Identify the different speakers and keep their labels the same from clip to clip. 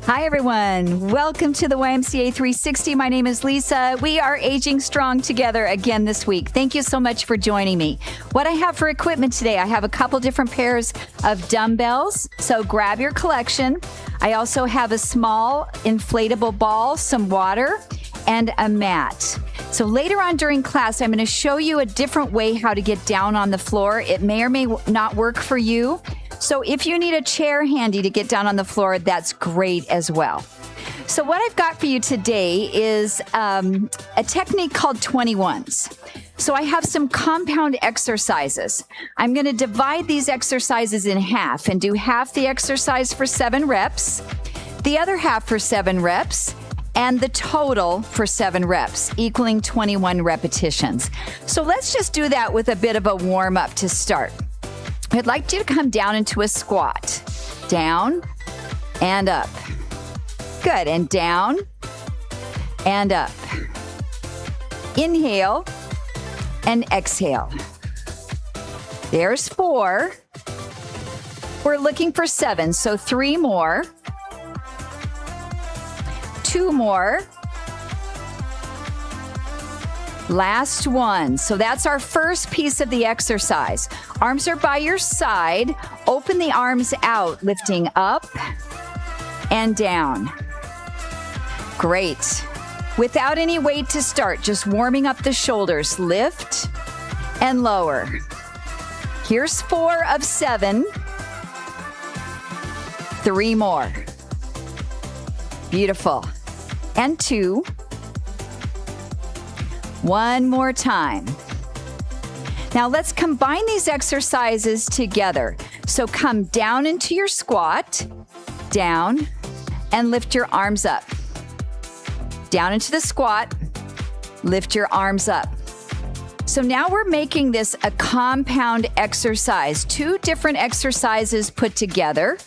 Speaker 1: Hi, everyone. Welcome to the YMCA 360. My name is Lisa. We are aging strong together again this week. Thank you so much for joining me. What I have for equipment today, I have a couple different pairs of dumbbells, so grab your collection. I also have a small inflatable ball, some water, and a mat. So later on during class, I'm going to show you a different way how to get down on the floor. It may or may not work for you. So if you need a chair handy to get down on the floor, that's great as well. So what I've got for you today is a technique called 21s. So I have some compound exercises. I'm going to divide these exercises in half and do half the exercise for 7 reps, the other half for 7 reps, and the total for 7 reps, equaling 21 repetitions. So let's just do that with a bit of a warm-up to start. I'd like you to come down into a squat. Down and up. Good. And down and up. Inhale and exhale. There's 4. We're looking for 7, so 3 more. 2 more. Last one. So that's our first piece of the exercise. Arms are by your side. Open the arms out, lifting up and down. Great. Without any weight to start, just warming up the shoulders. Lift and lower. Here's 4 of 7. 3 more. Beautiful. And 2. One more time. Now let's combine these exercises together. So come down into your squat, down, and lift your arms up. Down into the squat, lift your arms up. So now we're making this a compound exercise, 2 different exercises put together.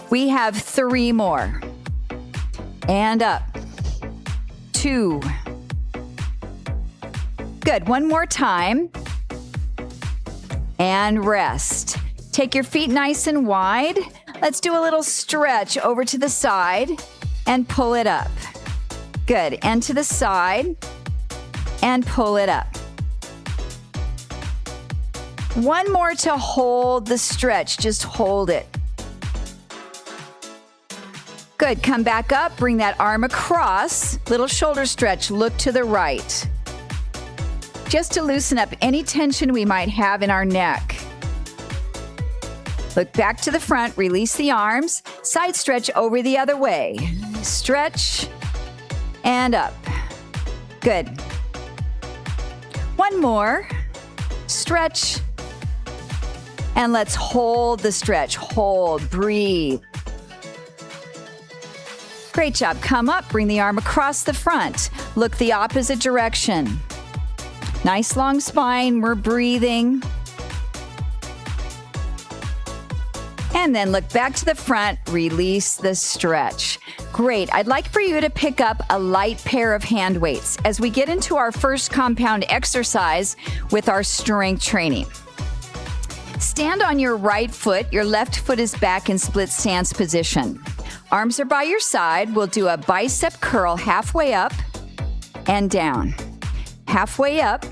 Speaker 1: We have 3 more. And up. 2. Good. One more time. And rest. Take your feet nice and wide. Let's do a little stretch over to the side and pull it up. Good. And to the side and pull it up. One more to hold the stretch. Just hold it. Good. Come back up. Bring that arm across. Little shoulder stretch. Look to the right. Just to loosen up any tension we might have in our neck. Look back to the front, release the arms, side stretch over the other way. Stretch and up. Good. One more. Stretch. And let's hold the stretch. Hold, breathe. Great job. Come up, bring the arm across the front. Look the opposite direction. Nice long spine, we're breathing. And then look back to the front, release the stretch. Great, I'd like for you to pick up a light pair of hand weights as we get into our first compound exercise with our strength training. Stand on your right foot, your left foot is back in split stance position. Arms are by your side, we'll do a bicep curl halfway up and down. Halfway up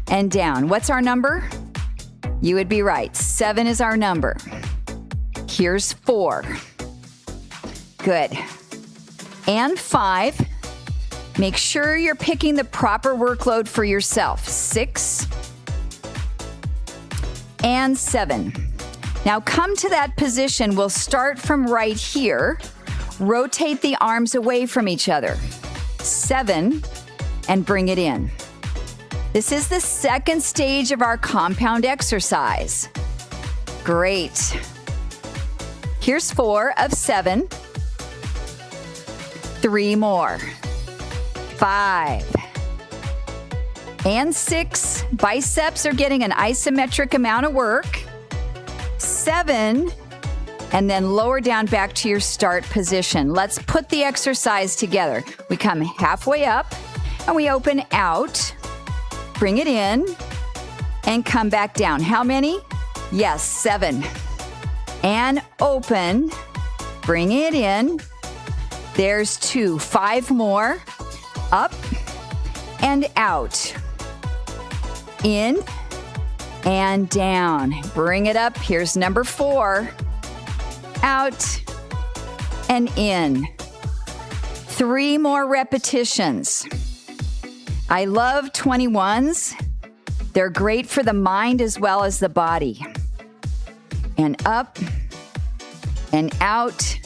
Speaker 1: and down. What's our number? You would be right. 7 is our number. Here's 4. Good. And 5. Make sure you're picking the proper workload for yourself. 6. And 7. Now come to that position. We'll start from right here. Rotate the arms away from each other. 7. And bring it in. This is the second stage of our compound exercise. Great. Here's 4 of 7. 3 more. 5. And 6. Biceps are getting an isometric amount of work. 7. And then lower down back to your start position. Let's put the exercise together. We come halfway up. And we open out, bring it in, and come back down. How many? Yes, 7. And open, bring it in, There's 2. 5 more. Up and out. In and down. Bring it up. Here's number 4. Out and in. 3 more repetitions. I love 21s. They're great for the mind as well as the body. And up and out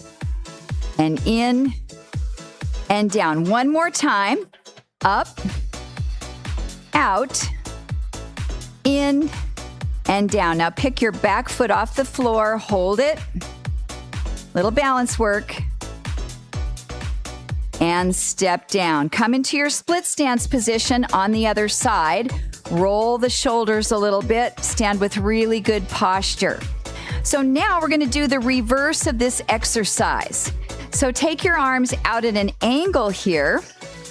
Speaker 1: and in and down. One more time. Up, out, in, and down. Now pick your back foot off the floor. Hold it. Little balance work. And step down. Come into your split stance position on the other side. Roll the shoulders a little bit. Stand with really good posture. So now we're going to do the reverse of this exercise. So take your arms out at an angle here.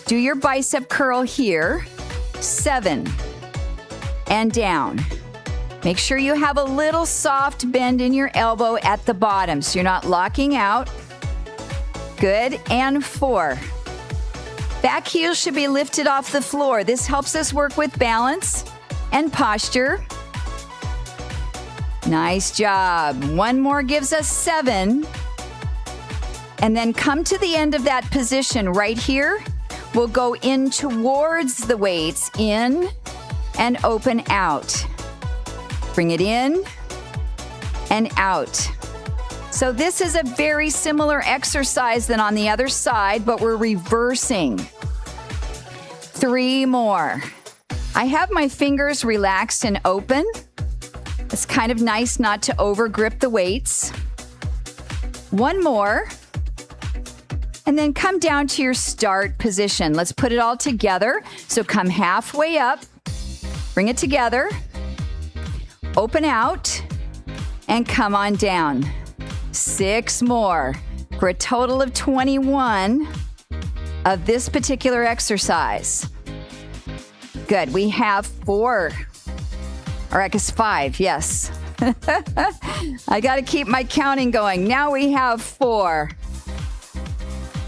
Speaker 1: Do your bicep curl here. 7. And down. Make sure you have a little soft bend in your elbow at the bottom so you're not locking out. Good. And 4. Back heel should be lifted off the floor. This helps us work with balance and posture. Nice job. One more gives us 7. And then come to the end of that position right here. We'll go in towards the weights, in and open out. Bring it in and out. So this is a very similar exercise than on the other side, but we're reversing. 3 more. I have my fingers relaxed and open. It's kind of nice not to overgrip the weights. 1 more. And then come down to your start position. Let's put it all together. So come halfway up, bring it together, open out, and come on down. 6 more for a total of 21 of this particular exercise. Good. We have 4, or I guess 5, yes. I got to keep my counting going. Now we have 4.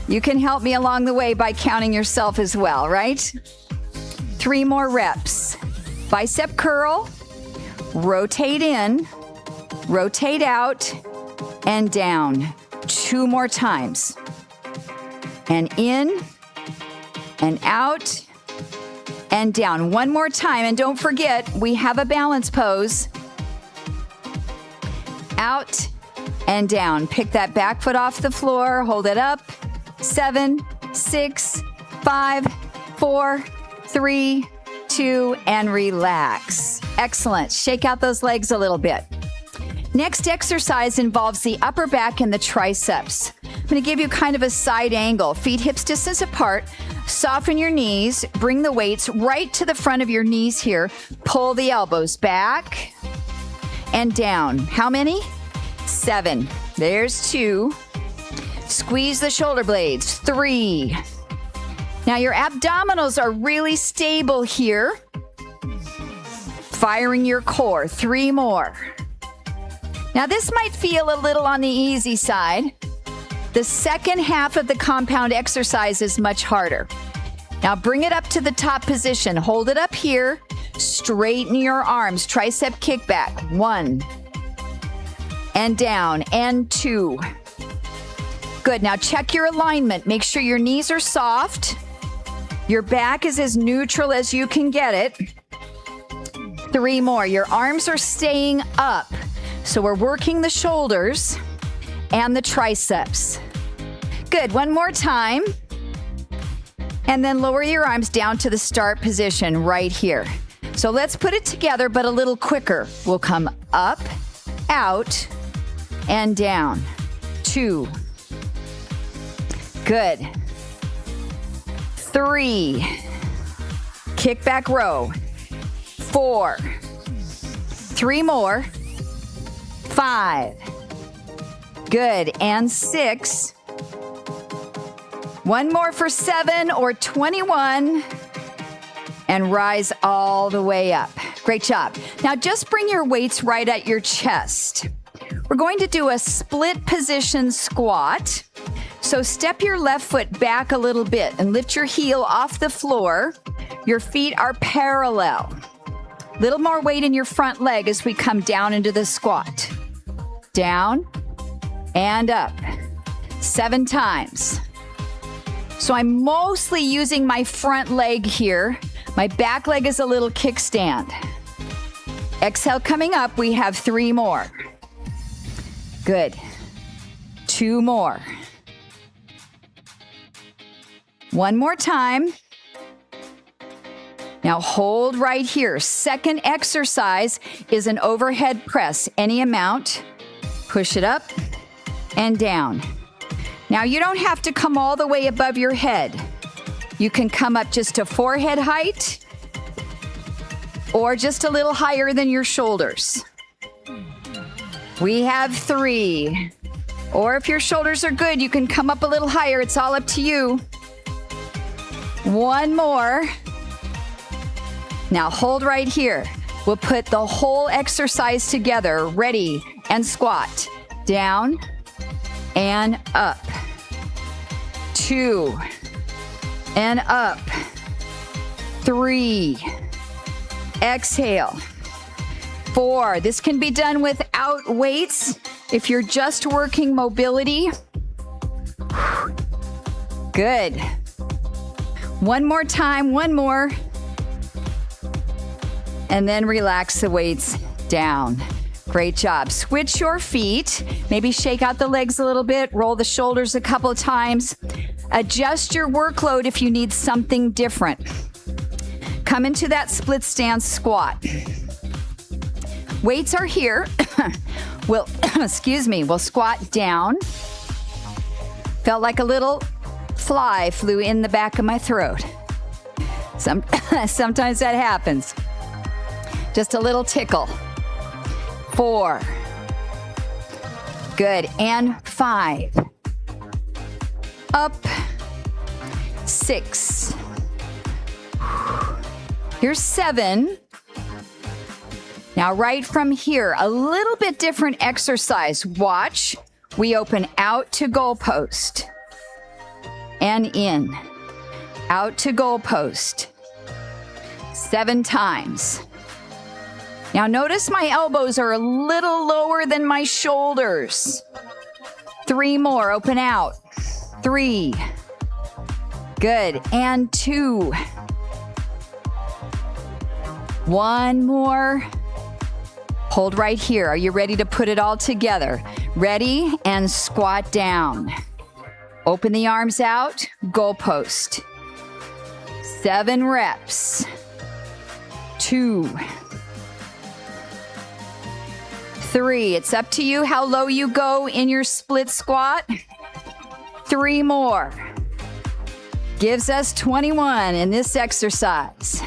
Speaker 1: You can help me along the way by counting yourself as well, right? 3 more reps. Bicep curl, rotate in, rotate out, and down. 2 more times. And in, and out, and down. 1 more time. And don't forget, we have a balance pose. Out and down. Pick that back foot off the floor. Hold it up. 7, 6, 5, 4, 3, 2, and relax. Excellent. Shake out those legs a little bit. Next exercise involves the upper back and the triceps. I'm going to give you kind of a side angle. Feet hips distance apart. Soften your knees. Bring the weights right to the front of your knees here. Pull the elbows back and down. How many? 7. There's 2. Squeeze the shoulder blades. 3. Now your abdominals are really stable here. Firing your core. 3 more. Now this might feel a little on the easy side. The second half of the compound exercise is much harder. Now bring it up to the top position. Hold it up here. Straighten your arms. Tricep kickback. 1. And down. And 2. Good. Now check your alignment. Make sure your knees are soft. Your back is as neutral as you can get it. 3 more. Your arms are staying up. So we're working the shoulders and the triceps. Good. 1 more time. And then lower your arms down to the start position right here. So let's put it together, but a little quicker. We'll come up, out, and down. 2. Good. 3. Kick back row. 4. 3 more. 5. Good. And 6. 1 more for 7 or 21. And rise all the way up. Great job. Now just bring your weights right at your chest. We're going to do a split position squat. So step your left foot back a little bit and lift your heel off the floor. Your feet are parallel. Little more weight in your front leg as we come down into the squat. Down and up. 7 times. So I'm mostly using my front leg here. My back leg is a little kickstand. Exhale, coming up, we have 3 more. Good. 2 more. 1 more time. Now hold right here. Second exercise is an overhead press, any amount. Push it up and down. Now you don't have to come all the way above your head. You can come up just to forehead height or just a little higher than your shoulders. We have 3. Or if your shoulders are good, you can come up a little higher. It's all up to you. 1 more. Now hold right here. We'll put the whole exercise together. Ready and squat. Down and up. 2 and up. 3. Exhale. 4. This can be done without weights if you're just working mobility. Good. 1 more time, 1 more. And then relax the weights down. Great job. Switch your feet. Maybe shake out the legs a little bit. Roll the shoulders a couple of times. Adjust your workload if you need something different. Come into that split stance squat. Weights are here. We'll squat down. Felt like a little fly flew in the back of my throat. Sometimes that happens. Just a little tickle. 4. Good. And 5. Up. 6. Here's 7. Now, right from here, a little bit different exercise. Watch. We open out to goalpost and in. Out to goalpost. 7 times. Now, notice my elbows are a little lower than my shoulders. 3 more. Open out. 3. Good. And 2. 1 more. Hold right here. Are you ready to put it all together? Ready and squat down. Open the arms out. Goalpost. 7 reps. 2. 3. It's up to you how low you go in your split squat. 3 more. Gives us 21 in this exercise.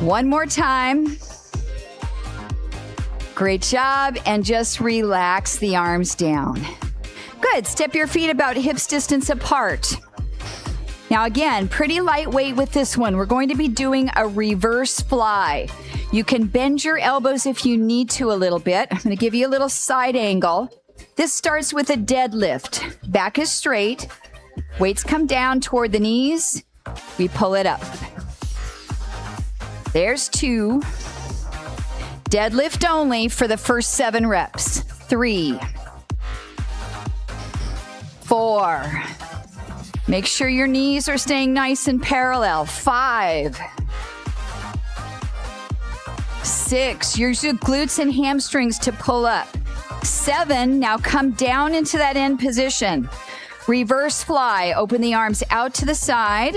Speaker 1: 1 more time. Great job. And just relax the arms down. Good. Step your feet about hips distance apart. Now again, pretty lightweight with this one. We're going to be doing a reverse fly. You can bend your elbows if you need to a little bit. I'm going to give you a little side angle. This starts with a deadlift. Back is straight. Weights come down toward the knees. We pull it up. There's 2. Deadlift only for the first 7 reps. 3. 4. Make sure your knees are staying nice and parallel. 5. 6. Use your glutes and hamstrings to pull up. 7. Now come down into that end position. Reverse fly. Open the arms out to the side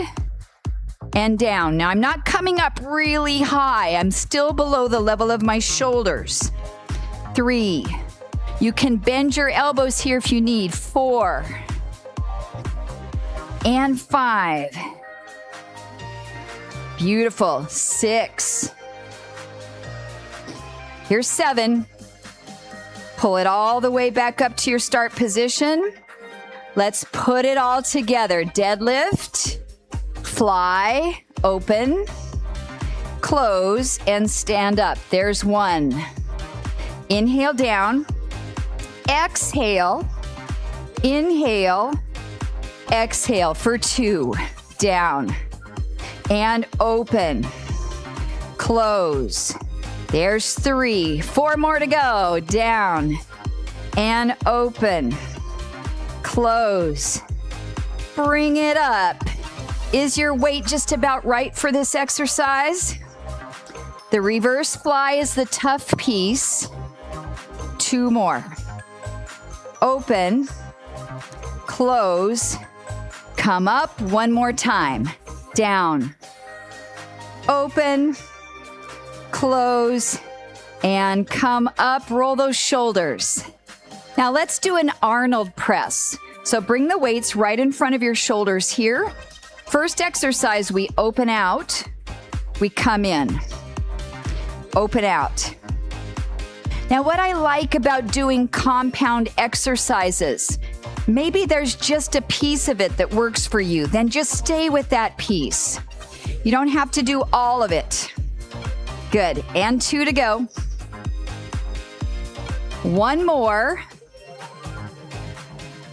Speaker 1: and down. Now I'm not coming up really high. I'm still below the level of my shoulders. 3. You can bend your elbows here if you need. 4. And 5. Beautiful. 6. Here's 7. Pull it all the way back up to your start position. Let's put it all together. Deadlift, fly, open, close, and stand up. There's 1. Inhale down. Exhale. Inhale. Exhale for 2. Down. And open. Close. There's 3. 4 more to go. Down. And open. Close. Bring it up. Is your weight just about right for this exercise? The reverse fly is the tough piece. 2 more. Open. Close. Come up 1 more time. Down. Open. Close. And come up. Roll those shoulders. Now let's do an Arnold press. So bring the weights right in front of your shoulders here. First exercise, we open out. We come in. Open out. Now what I like about doing compound exercises, maybe there's just a piece of it that works for you. Then just stay with that piece. You don't have to do all of it. Good. And 2 to go. 1 more.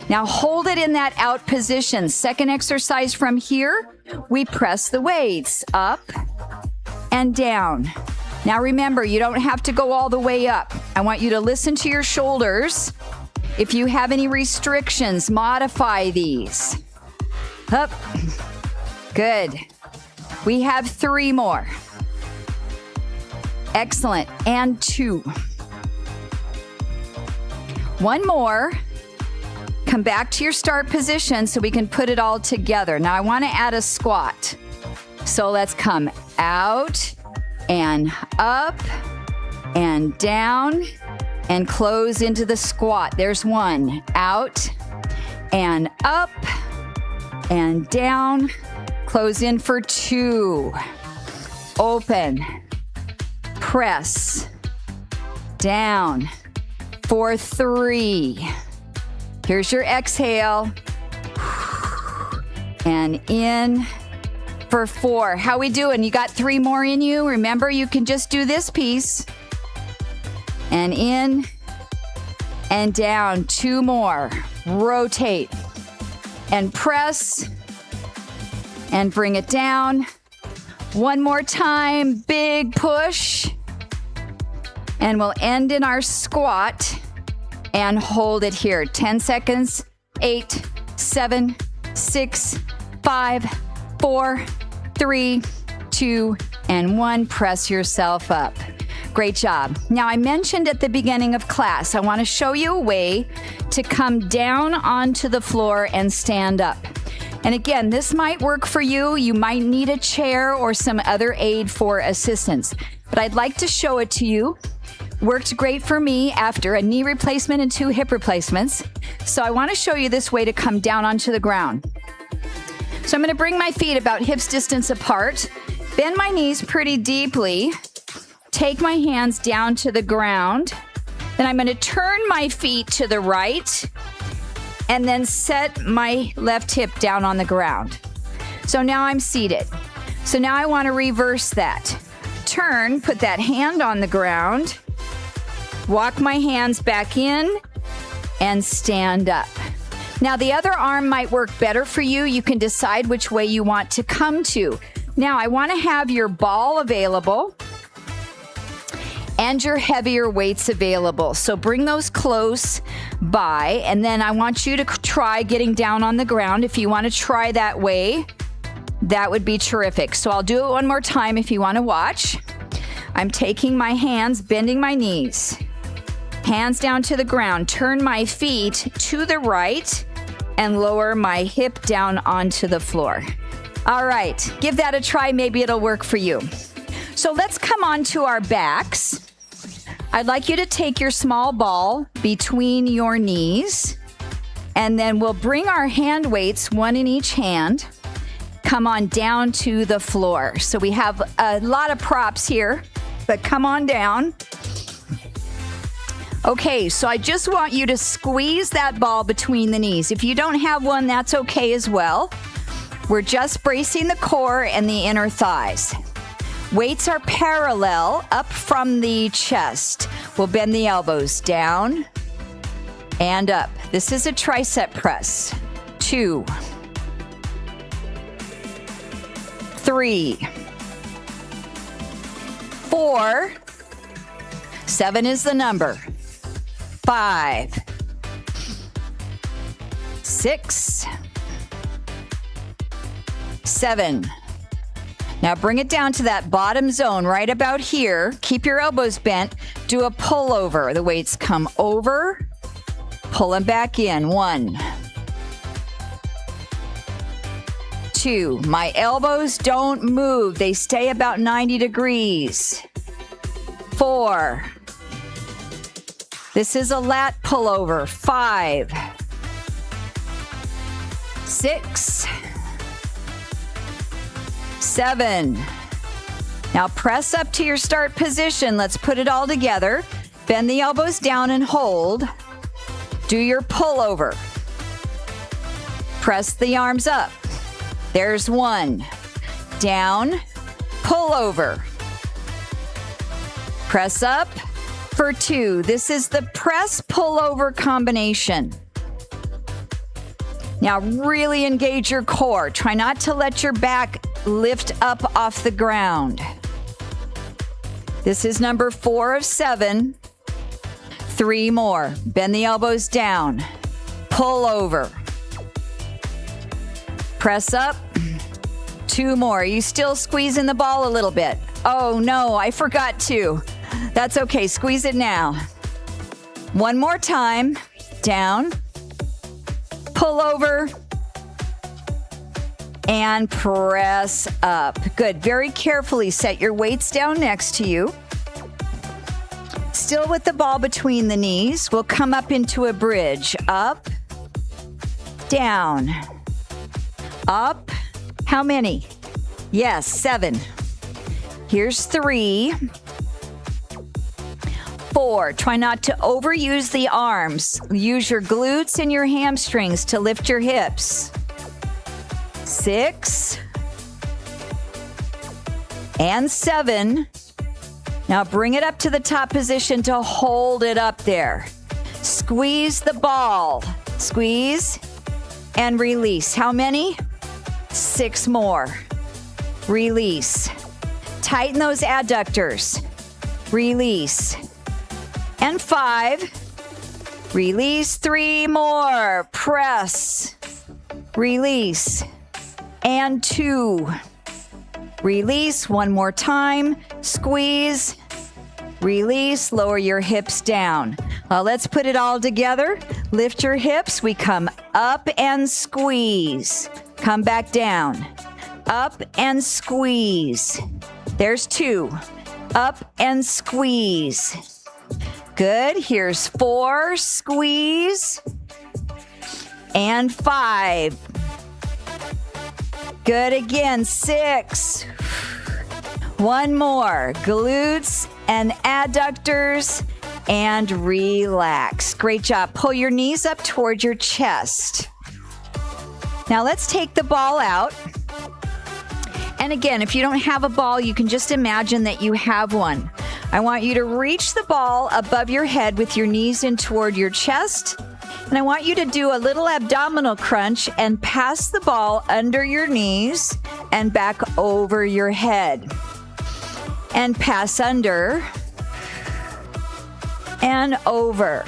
Speaker 1: Now hold it in that out position. Second exercise from here, we press the weights up and down. Now remember, you don't have to go all the way up. I want you to listen to your shoulders. If you have any restrictions, modify these. Up. Good. We have 3 more. Excellent. And 2. 1 more. Come back to your start position so we can put it all together. Now I want to add a squat. So let's come out and up and down and close into the squat. There's 1. Out and up and down. Close in for 2. Open. Press. Down for 3. Here's your exhale. And in for 4. How we doing? You got 3 more in you? Remember, you can just do this piece. And in and down. 2 more. Rotate. And press. And bring it down. 1 more time. Big push. And we'll end in our squat. And hold it here. 10 seconds. 8, 7, 6, 5, 4, 3, 2, and 1. Press yourself up. Great job. Now, I mentioned at the beginning of class, I want to show you a way to come down onto the floor and stand up. And again, this might work for you. You might need a chair or some other aid for assistance. But I'd like to show it to you. Worked great for me after a knee replacement and 2 hip replacements. So I want to show you this way to come down onto the ground. So I'm going to bring my feet about hips distance apart, bend my knees pretty deeply, take my hands down to the ground. Then I'm going to turn my feet to the right and then set my left hip down on the ground. So now I'm seated. So now I want to reverse that. Turn, put that hand on the ground. Walk my hands back in and stand up. Now, the other arm might work better for you. You can decide which way you want to come to. Now, I want to have your ball available and your heavier weights available. So bring those close by, and then I want you to try getting down on the ground. If you want to try that way, that would be terrific. So I'll do it 1 more time if you want to watch. I'm taking my hands, bending my knees. Hands down to the ground. Turn my feet to the right and lower my hip down onto the floor. All right, give that a try. Maybe it'll work for you. So let's come on to our backs. I'd like you to take your small ball between your knees, and then we'll bring our hand weights, 1 in each hand. Come on down to the floor. So we have a lot of props here, but come on down. Okay, so I just want you to squeeze that ball between the knees. If you don't have one, that's okay as well. We're just bracing the core and the inner thighs. Weights are parallel up from the chest. We'll bend the elbows down and up. This is a tricep press. 2, 3, 4, 7 is the number, 5, 6, 7. Now bring it down to that bottom zone right about here. Keep your elbows bent. Do a pullover. The weights come over, pull them back in. 1, 2. My elbows don't move. They stay about 90 degrees. 4. This is a lat pullover. 5, 6, 7. Now press up to your start position. Let's put it all together. Bend the elbows down and hold. Do your pullover. Press the arms up. There's 1. Down, pull over. Press up for 2. This is the press pullover combination. Now really engage your core. Try not to let your back lift up off the ground. This is number 4 of 7. 3 more. Bend the elbows down. Pull over. Press up. 2 more. You still squeezing the ball a little bit. Oh no, I forgot to. That's okay. Squeeze it now. 1 more time. Down. Pull over. And press up. Good. Very carefully set your weights down next to you. Still with the ball between the knees. We'll come up into a bridge. Up. Down. Up. How many? Yes, 7. Here's 3. 4. Try not to overuse the arms. Use your glutes and your hamstrings to lift your hips. 6. And 7. Now bring it up to the top position to hold it up there. Squeeze the ball. Squeeze and release. How many? 6 more. Release. Tighten those adductors. Release. And 5. Release. 3 more. Press. Release. And 2. Release. 1 more time. Squeeze. Release. Lower your hips down. Let's put it all together. Lift your hips. We come up and squeeze. Come back down. Up and squeeze. There's 2. Up and squeeze. Good. Here's 4. Squeeze. And 5. Good again. 6. 1 more. Glutes and adductors and relax. Great job. Pull your knees up toward your chest. Now let's take the ball out. And again, if you don't have a ball, you can just imagine that you have one. I want you to reach the ball above your head with your knees in toward your chest. And I want you to do a little abdominal crunch and pass the ball under your knees and back over your head. And pass under and over.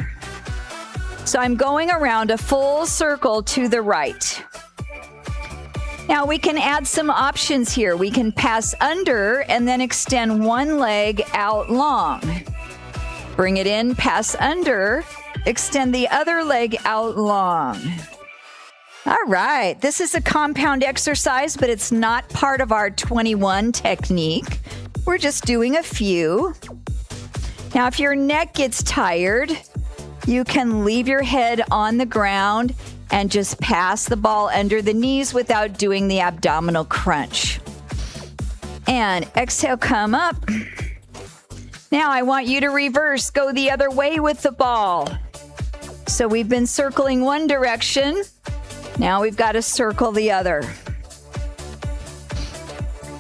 Speaker 1: So I'm going around a full circle to the right. Now we can add some options here. We can pass under and then extend one leg out long. Bring it in, pass under, extend the other leg out long. All right, this is a compound exercise, but it's not part of our 21 technique. We're just doing a few. Now, if your neck gets tired, you can leave your head on the ground and just pass the ball under the knees without doing the abdominal crunch. And exhale, come up. Now I want you to reverse, go the other way with the ball. So we've been circling one direction. Now we've got to circle the other.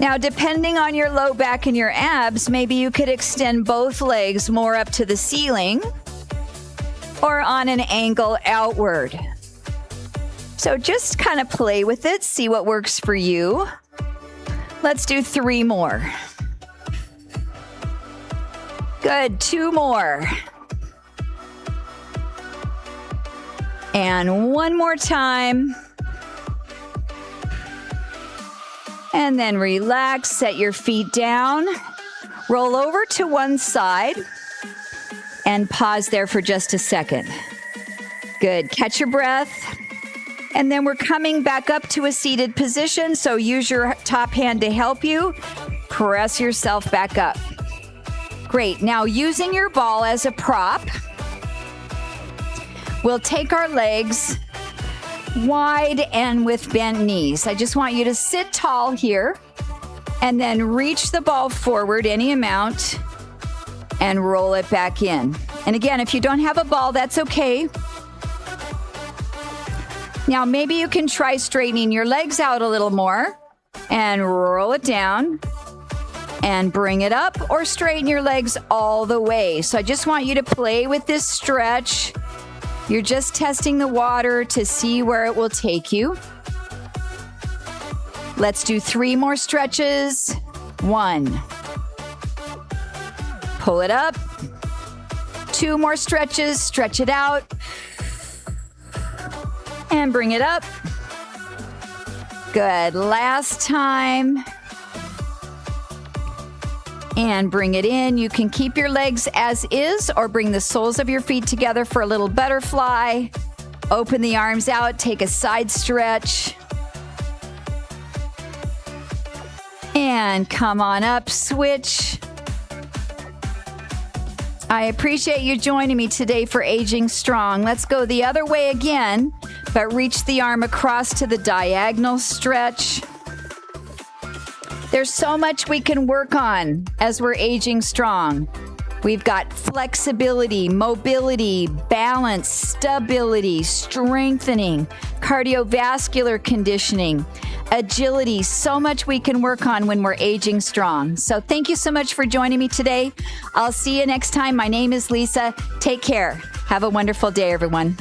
Speaker 1: Now, depending on your low back and your abs, maybe you could extend both legs more up to the ceiling or on an angle outward. So just kind of play with it, see what works for you. Let's do 3 more. Good, 2 more. And 1 more time. And then relax, set your feet down. Roll over to one side and pause there for just a second. Good, catch your breath. And then we're coming back up to a seated position, so use your top hand to help you. Press yourself back up. Great, now using your ball as a prop, we'll take our legs wide and with bent knees. I just want you to sit tall here and then reach the ball forward any amount and roll it back in. And again, if you don't have a ball, that's okay. Now, maybe you can try straightening your legs out a little more and roll it down and bring it up, or straighten your legs all the way. So I just want you to play with this stretch. You're just testing the water to see where it will take you. Let's do 3 more stretches. 1. Pull it up. 2 more stretches. Stretch it out. And bring it up. Good. Last time. And bring it in. You can keep your legs as is or bring the soles of your feet together for a little butterfly. Open the arms out. Take a side stretch. And come on up. Switch. I appreciate you joining me today for Aging Strong. Let's go the other way again. But reach the arm across to the diagonal stretch. There's so much we can work on as we're aging strong. We've got flexibility, mobility, balance, stability, strengthening, cardiovascular conditioning, agility. So much we can work on when we're aging strong. So thank you so much for joining me today. I'll see you next time. My name is Lisa. Take care. Have a wonderful day, everyone.